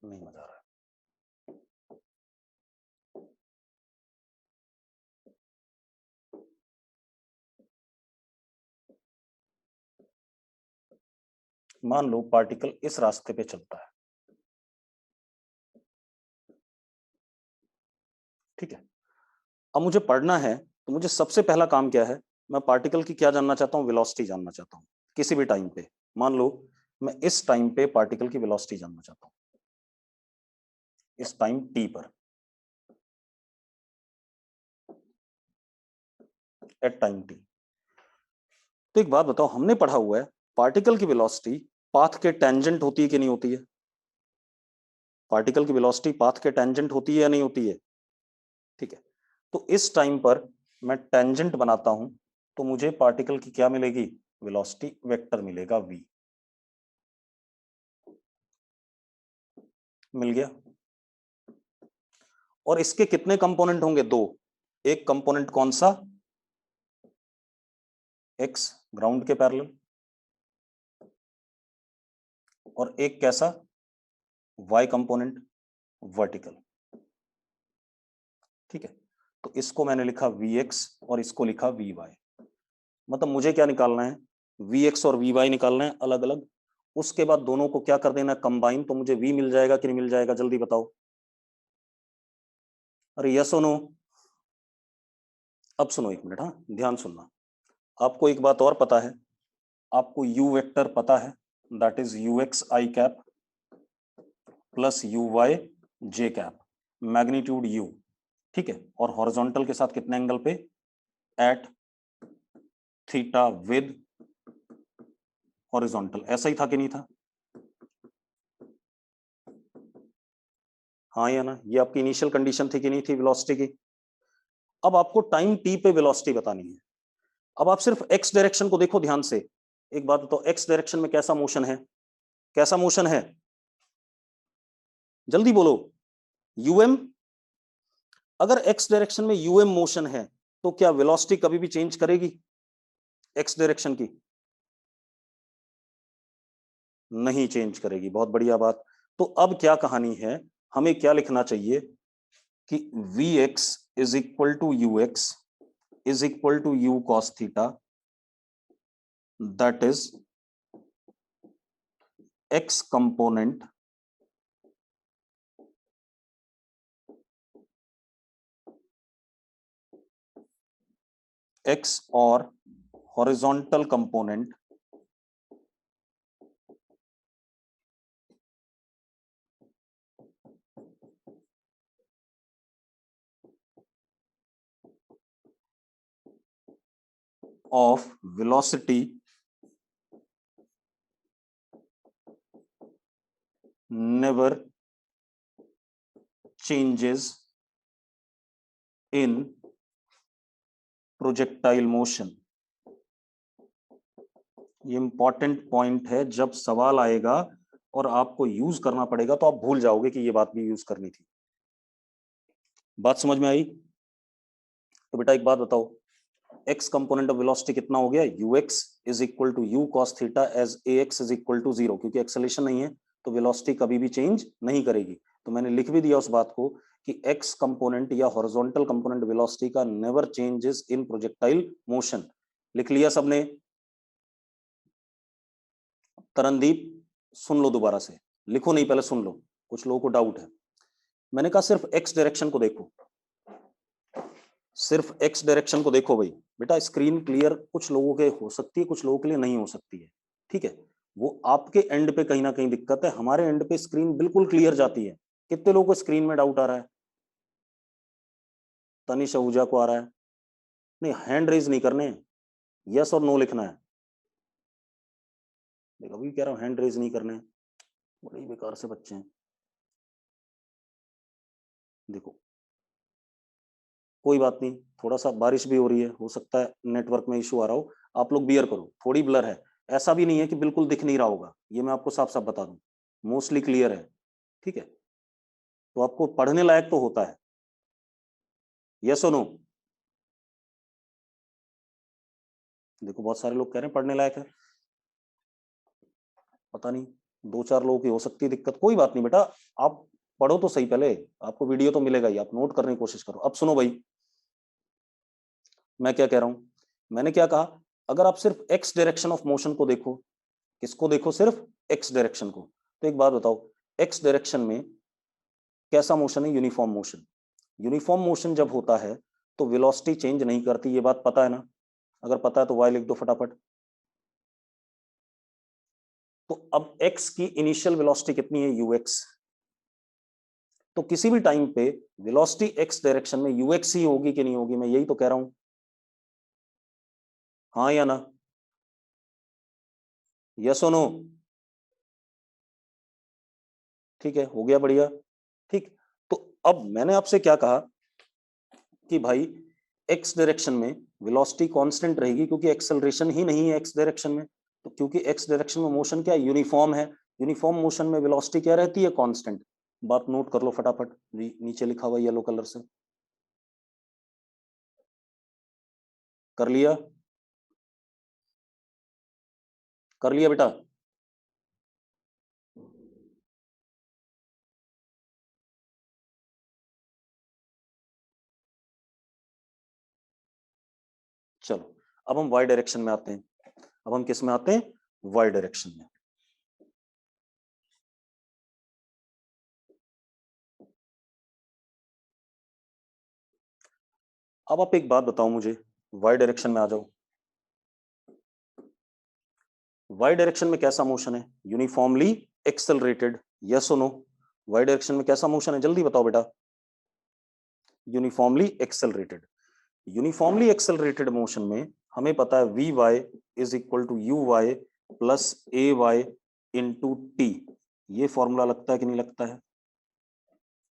नहीं मजा आ रहा है। मान लो पार्टिकल इस रास्ते पे चलता है, ठीक है। अब मुझे पढ़ना है तो मुझे सबसे पहला काम क्या है? मैं पार्टिकल की क्या जानना चाहता हूँ? वेलोसिटी जानना चाहता हूँ किसी भी टाइम पे। मान लो मैं इस टाइम पे पार्टिकल की वेलोसिटी जानना चाहता हूँ, इस टाइम टी पर, एट टाइम टी। तो एक बात बताओ, हमने पढ़ा हुआ है पार्टिकल की वेलोसिटी पाथ के टेंजेंट होती है कि नहीं होती है? पार्टिकल की वेलोसिटी पाथ के टेंजेंट होती है या नहीं होती है? ठीक है। तो इस टाइम पर मैं टेंजेंट बनाता हूं तो मुझे पार्टिकल की क्या मिलेगी? वेलोसिटी वेक्टर मिलेगा v। मिल गया। और इसके कितने कंपोनेंट होंगे? दो। एक कंपोनेंट कौन सा? x ग्राउंड के पैरेलल, और एक कैसा? y कंपोनेंट वर्टिकल, ठीक है। तो इसको मैंने लिखा vx और इसको लिखा vy। मतलब मुझे क्या निकालना है? vx और vy निकालना है अलग अलग। उसके बाद दोनों को क्या कर देना? कंबाइन। तो मुझे v मिल जाएगा कि नहीं मिल जाएगा? जल्दी बताओ। अरे यस और नो? अब सुनो एक मिनट, हाँ ध्यान सुनना। आपको एक बात और पता है, आपको u वेक्टर पता है, that is u x I cap plus u y J cap, magnitude u, ठीक है। और हॉरिजॉन्टल के साथ कितने एंगल पे? At theta with horizontal. ऐसा ही था कि नहीं था? हाँ या ना? ये आपकी इनिशियल कंडीशन थी कि नहीं थी वेलोसिटी की? अब आपको टाइम टी पे वेलोसिटी बतानी है। अब आप सिर्फ एक्स डायरेक्शन को देखो ध्यान से। एक बात बताओ, एक्स डायरेक्शन में कैसा मोशन है? कैसा मोशन है? जल्दी बोलो। यूएम। अगर एक्स डायरेक्शन में यूएम मोशन है तो क्या वेलोसिटी कभी भी चेंज करेगी? एक्स डायरेक्शन की नहीं चेंज करेगी। बहुत बढ़िया बात। तो अब क्या कहानी है, हमें क्या लिखना चाहिए कि v x is equal to u x is equal to u cos theta, that is x component x और horizontal component of velocity never changes in projectile motion। ये इंपॉर्टेंट पॉइंट है, जब सवाल आएगा और आपको यूज करना पड़ेगा तो आप भूल जाओगे कि ये बात भी यूज करनी थी। बात समझ में आई? तो बेटा एक बात बताओ, एक्स कंपोनेंट ऑफ वेलोसिटी कितना हो गया, u x is equal to u cos theta as a x is equal to 0, क्योंकि एक्सेलेरेशन नहीं है तो वेलोसिटी कभी भी चेंज नहीं करेगी। तो मैंने लिख भी दिया उस बात को कि एक्स कंपोनेंट या हॉरिजॉन्टल कंपोनेंट वेलोसिटी का never changes in projectile motion. लिख लिया सबने? तरनदीप सुन लो दोबारा से, लिखो नहीं, पहले सुन लो, कुछ लोगों को डाउट है। मैंने कहा सिर्फ एक्स डायरेक्शन को देखो, सिर्फ एक्स डायरेक्शन को देखो भाई। बेटा स्क्रीन क्लियर कुछ लोगों के हो सकती है, कुछ लोगों के लिए नहीं हो सकती है, ठीक है? वो आपके एंड पे कहीं ना कहीं दिक्कत है, हमारे एंड पे स्क्रीन बिल्कुल क्लियर जाती है। कितने लोगों को स्क्रीन में डाउट आ रहा है? तनिष आहूजा को आ रहा है? नहीं, हैंड रेज नहीं करने, यस और नो लिखना है। देखो अभी कह रहा हूं हैंड रेज नहीं करने, बड़े ही बेकार से बच्चे हैं। देखो कोई बात नहीं, थोड़ा सा बारिश भी हो रही है, हो सकता है नेटवर्क में इशू आ रहा हो, आप लोग बियर करो, थोड़ी ब्लर है। ऐसा भी नहीं है कि बिल्कुल दिख नहीं रहा होगा, ये मैं आपको साफ साफ बता दूं, मोस्टली क्लियर है, ठीक है? तो आपको पढ़ने लायक तो होता है, यस और नो? देखो बहुत सारे लोग कह रहे हैं पढ़ने लायक है, पता नहीं, दो चार लोगों की हो सकती है दिक्कत, कोई बात नहीं बेटा, आप पढ़ो तो सही पहले, आपको वीडियो तो मिलेगा ही, आप नोट करने की कोशिश करो। अब सुनो भाई, मैं क्या कह रहा हूं, मैंने क्या कहा, अगर आप सिर्फ एक्स डायरेक्शन ऑफ मोशन को देखो, किसको देखो, सिर्फ एक्स डायरेक्शन को, तो एक बात बताओ, एक्स डायरेक्शन में कैसा मोशन है, यूनिफॉर्म मोशन। यूनिफॉर्म मोशन जब होता है तो वेलोसिटी चेंज नहीं करती, ये बात पता है ना? अगर पता है तो वाई लिख दो फटाफट। तो अब एक्स की इनिशियल वेलोसिटी कितनी है, यू एक्स, तो किसी भी टाइम पे वेलोसिटी एक्स डायरेक्शन में यू एक्स ही होगी कि नहीं होगी, मैं यही तो कह रहा हूं, हाँ या ना? यस और नो? ठीक है, हो गया बढ़िया, ठीक। तो अब मैंने आपसे क्या कहा कि भाई एक्स डायरेक्शन में वेलोसिटी कांस्टेंट रहेगी, क्योंकि एक्सेलरेशन ही नहीं है एक्स डायरेक्शन में, तो क्योंकि एक्स डायरेक्शन में मोशन क्या है, यूनिफॉर्म है, यूनिफॉर्म मोशन में वेलोसिटी क्या रहती है, कांस्टेंट। बात नोट कर लो फटाफट, नीचे लिखा हुआ येलो कलर से, कर लिया? कर लिया बेटा? चलो अब हम वाई डायरेक्शन में आते हैं, अब हम किस में आते हैं, वाई डायरेक्शन में। अब आप एक बात बताओ मुझे, वाई डायरेक्शन में आ जाओ, वाई डायरेक्शन में कैसा मोशन है, यूनिफॉर्मली एक्सेलरेटेड, यस और नो? वाई डायरेक्शन में कैसा मोशन है, जल्दी बताओ बेटा? Uniformly accelerated. Uniformly accelerated motion में हमें पता है v y is equal to u y plus a y into T, ये फॉर्मूला लगता है कि नहीं लगता है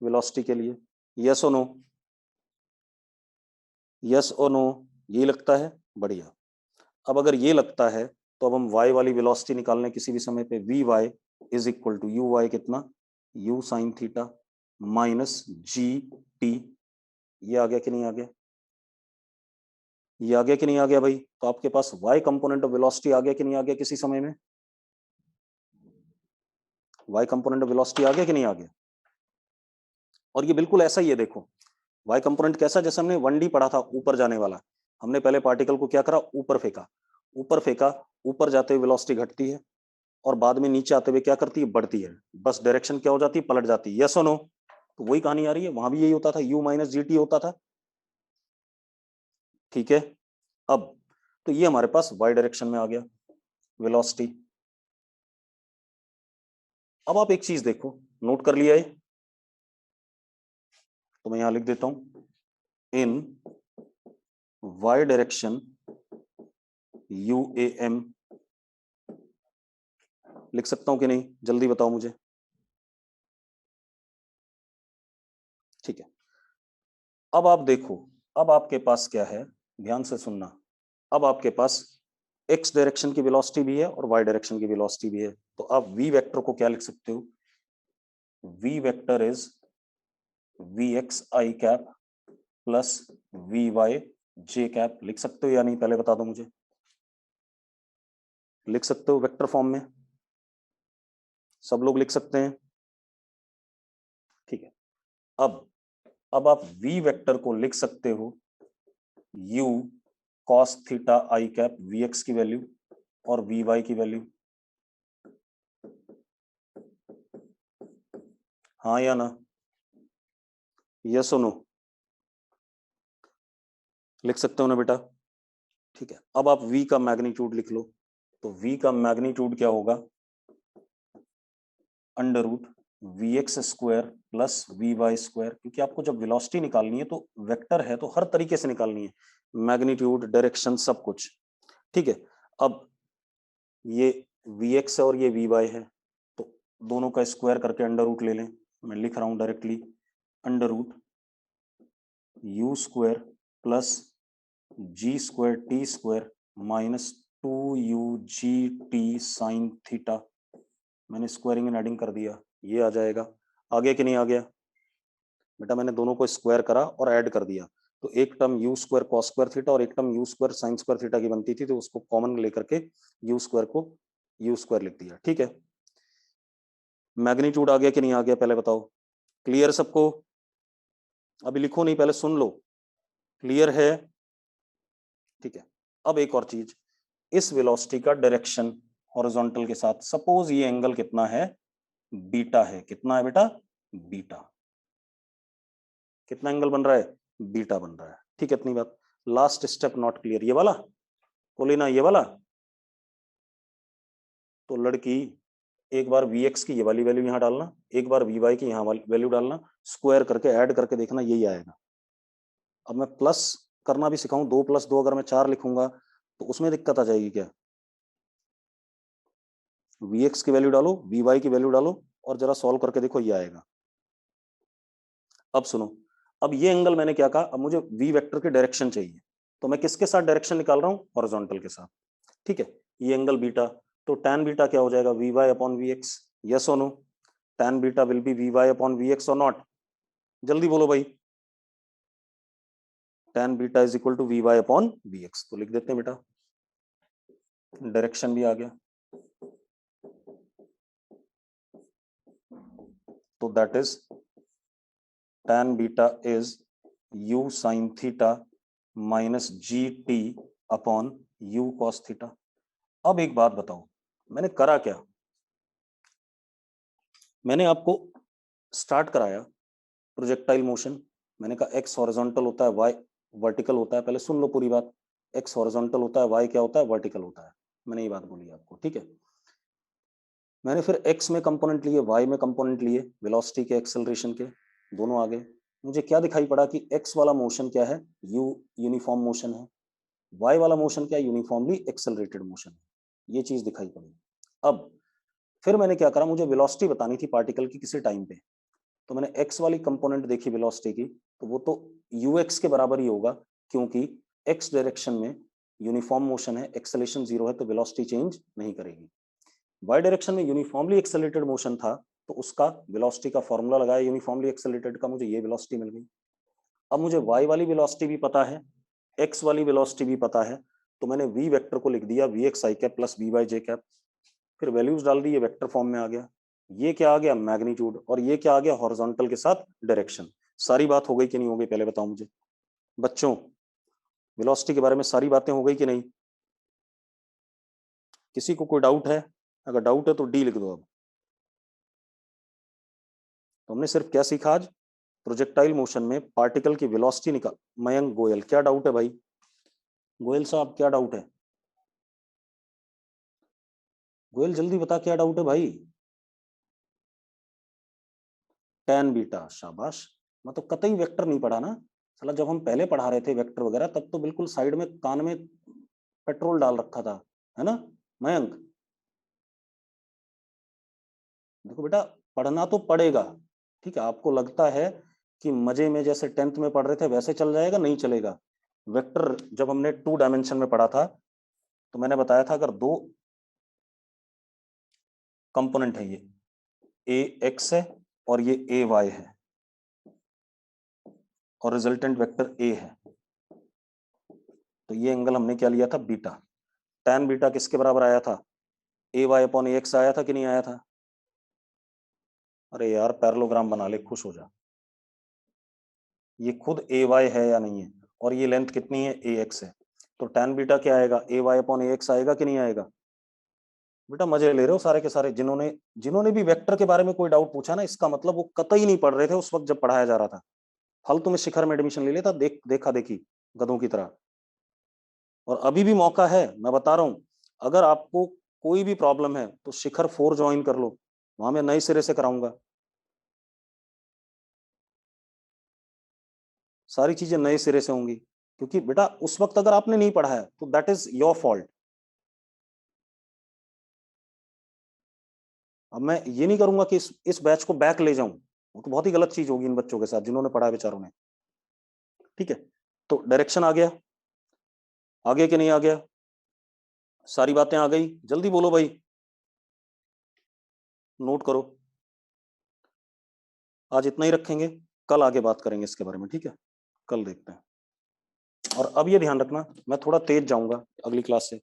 वेलोसिटी के लिए, यस और नो? यस और नो? ये लगता है, बढ़िया। अब अगर ये लगता है तो अब हम y वाली वेलोसिटी निकालने किसी भी समय पे, v y is equal to u y कितना, u sine theta minus g t, ये आ गया कि नहीं आ गया? ये आ गया कि नहीं आ गया भाई? तो आपके पास y कंपोनेंट ऑफ वेलोसिटी आ गया कि नहीं आ गया किसी समय में? y कंपोनेंट ऑफ वेलोसिटी आ गया कि नहीं आ गया? और ये बिल्कुल ऐसा ही है, देखो y कंपोनेंट कैसा, जैसे हमने 1D पढ़ा था ऊपर जाने वाला। हमने पहले पार्टिकल को क्या करा, ऊपर फेंका, ऊपर फेंका, ऊपर जाते हुए वेलोसिटी घटती है और बाद में नीचे आते हुए क्या करती है, बढ़ती है। बस डायरेक्शन क्या हो जाती है, पलट जाती है। यस और नो? तो वही कहानी आ रही है, वहां भी यही होता था, u माइनस जी टी होता था। ठीक है, अब तो ये हमारे पास y डायरेक्शन में आ गया वेलोसिटी। अब आप एक चीज देखो, नोट कर लिया है तो मैं यहां लिख देता हूं, इन y डायरेक्शन UAM, लिख सकता हूं कि नहीं, जल्दी बताओ मुझे। ठीक है, अब आप देखो, अब आपके पास क्या है, ध्यान से सुनना। अब आपके पास x डायरेक्शन की वेलोसिटी भी है और y डायरेक्शन की वेलोसिटी भी है, तो आप v वेक्टर को क्या लिख सकते हो, v vector is vxi cap plus vyj cap. लिख सकते हो या नहीं, पहले बता दो मुझे। लिख सकते हो वेक्टर फॉर्म में, सब लोग लिख सकते हैं? ठीक है, अब आप v वेक्टर को लिख सकते हो u cos थीटा आई कैप, vx की वैल्यू और vy की वैल्यू। हाँ या ना, यस और नो? लिख सकते हो ना बेटा? ठीक है, अब आप v का मैग्नीट्यूड लिख लो। तो v का मैग्नीट्यूड क्या होगा, under root v x square plus v y square, क्योंकि आपको जब वेलोसिटी निकालनी है तो वेक्टर है तो हर तरीके से निकालनी है, मैग्नीट्यूड, डायरेक्शन, सब कुछ। ठीक है, अब ये वी एक्स है और ये वी वाई है, तो दोनों का स्क्वायर करके अंडर रूट ले लें। मैं लिख रहा हूं directly, under root u square plus g square t square minus 2 UG T sine theta. मैंने स्क्वायरिंग एंड एडिंग कर दिया, ये आ जाएगा। आ गया कि नहीं आ गया बेटा? मैंने दोनों को स्क्वायर करा और ऐड कर दिया, तो एक term you square cos square theta और एक term you square sine square theta की बनती थी, तो उसको कॉमन लेकर के यू स्क्वायर को यू स्क्वायर लिख दिया। ठीक है, मैग्नीट्यूड आ गया कि नहीं आ गया, पहले बताओ। क्लियर सबको? अभी लिखो नहीं, पहले सुन लो। क्लियर है? ठीक है, अब एक और चीज, इस वेलोसिटी का डायरेक्शन हॉरिजॉन्टल के साथ, सपोज ये एंगल कितना है, बीटा है। कितना है बेटा? बीटा। कितना एंगल बन रहा है? बीटा बन रहा है। ठीक है, इतनी बात। लास्ट स्टेप नॉट क्लियर, ये वाला बोले ना, ये वाला। तो लड़की एक बार वी एक्स की ये वाली वैल्यू यहाँ डालना, एक बार वी वाई की यहाँ वाली वैल्यू डालना, स्क्वायर करके ऐड करके देखना, यही आएगा। अब मैं प्लस करना भी सिखाऊं, 2 + 2 अगर मैं 4 लिखूंगा तो उसमें दिक्कत आ जाएगी क्या? वी एक्स की वैल्यू डालो, वी वाई की वैल्यू डालो और जरा सॉल्व करके देखो, ये आएगा। अब सुनो, अब ये एंगल मैंने क्या कहा, अब मुझे वी वेक्टर की डायरेक्शन चाहिए, तो मैं किसके साथ डायरेक्शन निकाल रहा हूँ, हॉरिजॉन्टल के साथ। ठीक है, ये एंगल बीटा, तो tan बीटा क्या हो जाएगा, v y upon v x. Yes और no? tan beta will be v y upon v x और नॉट? जल्दी बोलो भाई। tan beta is equal to v y upon v x, तो लिख देते हैं बेटा, डायरेक्शन भी आ गया। तो that is tan beta is u sine theta minus g T upon u cos theta. अब एक बात बताओ, मैंने करा क्या, मैंने आपको स्टार्ट कराया प्रोजेक्टाइल मोशन। मैंने कहा एक्स हॉरिजॉन्टल होता है, वाई वर्टिकल होता है। पहले सुन लो पूरी बात, एक्स हॉरिजॉन्टल होता है, वाई क्या होता है, वर्टिकल होता है। मैंने ये बात बोली आपको, ठीक है। मैंने फिर एक्स में कंपोनेंट लिए, वाई में कंपोनेंट लिए, वेलोसिटी के, एक्सेलरेशन के, दोनों आ गए। मुझे क्या दिखाई पड़ा कि एक्स वाला मोशन क्या है, यू यूनिफॉर्म मोशन है, वाई वाला मोशन क्या है, यूनिफॉर्मली एक्सेलरेटेड मोशन है। ये चीज दिखाई पड़ी। अब फिर मैंने क्या करा, मुझे वेलोसिटी बतानी थी पार्टिकल की किसी टाइम पे, तो मैंने एक्स वाली कंपोनेंट देखी वेलोसिटी की, तो वो तो यू एक्स के बराबर ही होगा, क्योंकि एक्स डायरेक्शन में यूनिफॉर्म मोशन है, एक्सेलेरेशन 0 है, तो वेलोसिटी चेंज नहीं करेगी। वाई डायरेक्शन में यूनिफॉर्मली एक्सेलरेटेड मोशन था, तो उसका वेलोसिटी का फॉर्मूला लगाया यूनिफॉर्मली एक्सेलरेटेड का, मुझे ये वेलोसिटी मिल गई। अब मुझे वाई वाली वेलोसिटी भी पता है, एक्स वाली वेलोसिटी भी पता है, तो मैंने वी वेक्टर को लिख दिया वी एक्स आई कैप प्लस वी वाई जे कैप, फिर वैल्यूज डाल दी, ये वेक्टर फॉर्म में आ गया। ये क्या आ गया, मैग्नीट्यूड, और ये क्या आ गया, हॉरिजॉन्टल के साथ डायरेक्शन। सारी बात हो गई कि नहीं हो गई, पहले बताओ मुझे बच्चों, वेलोसिटी के बारे में सारी बातें हो गई कि नहीं? किसी को कोई डाउट है? अगर डाउट है तो डी लिख दो। अब तो हमने सिर्फ क्या सीखा आज, प्रोजेक्टाइल मोशन में पार्टिकल की वेलोसिटी निकाल। मयंक गोयल, क्या डाउट है भाई? गोयल साहब क्या डाउट है? गोयल जल्दी बता क्या डाउट है भाई? टेन बीटा, शाबाश। मैं तो कतई वेक्टर नहीं पढ़ा ना साला, जब हम पहले पढ़ा रहे थे वेक्टर वगैरह तब तो बिल्कुल साइड में कान में पेट्रोल डाल रखा था, है ना मयंक? देखो बेटा, पढ़ना तो पड़ेगा, ठीक है। आपको लगता है कि मजे में जैसे टेंथ में पढ़ रहे थे वैसे चल जाएगा? नहीं चलेगा। वेक्टर जब हमने 2 डायमेंशन में पढ़ा था तो मैंने बताया था अगर 2 कंपोनेंट है, ये ए एक्स है और ये ए वाई है, और रिजल्टेंट वेक्टर ए है, तो ये एंगल हमने क्या लिया था, बीटा। tan बीटा किसके बराबर आया था, ए वाई अपॉन ए एक्स आया था कि नहीं आया था? अरे यार पैरेललोग्राम बना ले, खुश हो जा। ये खुद ए वाई है या नहीं है, और ये लेंथ कितनी है, ए एक्स है, तो tan बीटा क्या आएगा, a Y upon A x आएगा कि नहीं आएगा? बेटा मजे ले रहे हो सारे के सारे। जिन्होंने जिन्होंने भी वेक्टर के बारे में कोई डाउट पूछा ना, इसका मतलब वो कतई नहीं पढ़ रहे थे उस वक्त जब पढ़ाया जा रहा था। फालतू में शिखर में एडमिशन ले लेता, देखा देखी गधों की तरह। और अभी भी मौका है, मैं बता रहा हूं, अगर आपको कोई भी प्रॉब्लम है तो शिखर 4 ज्वाइन कर लो, वहां मैं नए सिरे से कराऊंगा। सारी चीजें नए सिरे से होंगी, क्योंकि बेटा उस वक्त अगर आपने नहीं पढ़ा है तो दैट इज योर फॉल्ट। अब मैं ये नहीं करूंगा कि इस बैच को बैक ले जाऊं, वो तो बहुत ही गलत चीज होगी इन बच्चों के साथ जिन्होंने पढ़ा है बेचारों ने। ठीक है, तो डायरेक्शन आ गया, आगे कि नहीं आ गया? सारी बातें आ गई, जल्दी बोलो भाई, नोट करो। आज इतना ही रखेंगे, कल आगे बात करेंगे इसके बारे में, ठीक है? कल देखते हैं। और अब ये ध्यान रखना, मैं थोड़ा तेज जाऊंगा अगली क्लास से।